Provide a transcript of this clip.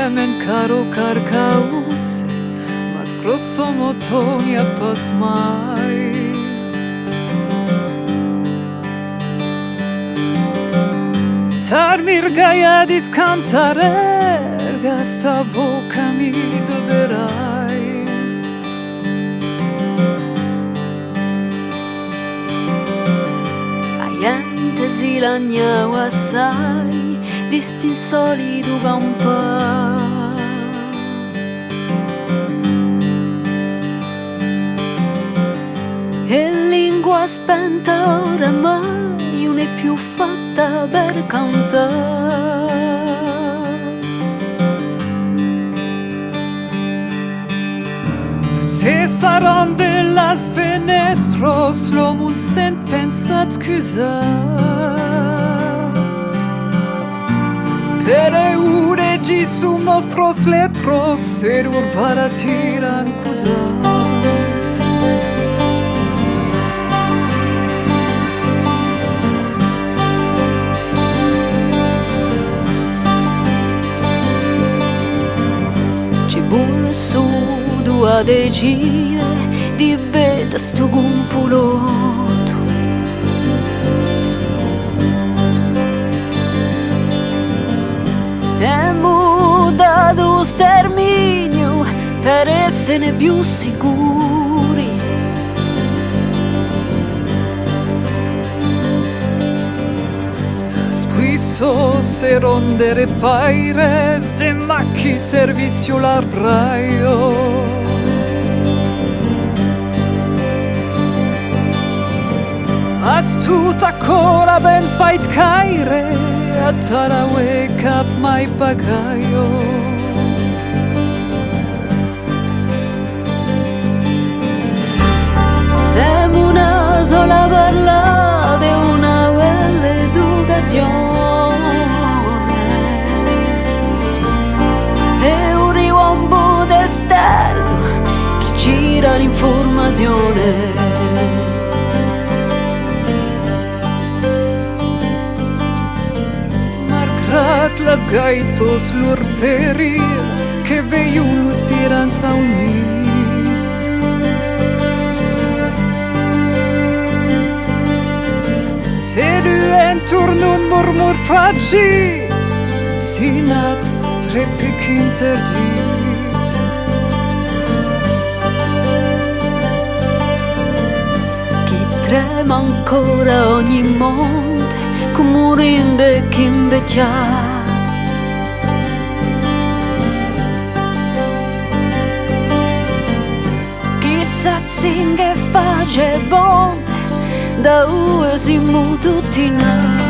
men caro carcaus, mas grosso motonia pas mai. Tar mirgajadis cantarer, gasta boca mi doberai. Aiante silagniau assai, distin solido campa. E lingua spenta oramai non è più fatta per cantare. Tutte saranno las fenestros, l'uomo sen pensat scusat. Per eure gi sum nostros letros, ed urbara tiran cudat. Buon sudo a decine di beta sto cumpuloto. E mudato sterminio per essere più sicuri. Spuisos e rondere paires de macchi servizio l'arbraio. Astuta cola ben fait caire, a tarawe cap mai pagaio. È una sola parla di una bella educazione. È un riombo d'esterno che gira l'informazione. Margrat las gaitos lor perir, che veiulus eran saunit. Telu enturn un murmur fragil, sinat repic interdit. Chi trema ancora ogni monte, come un rimbecchi invecchiato. Chissà che face bonte, da ue siamo tutti nati.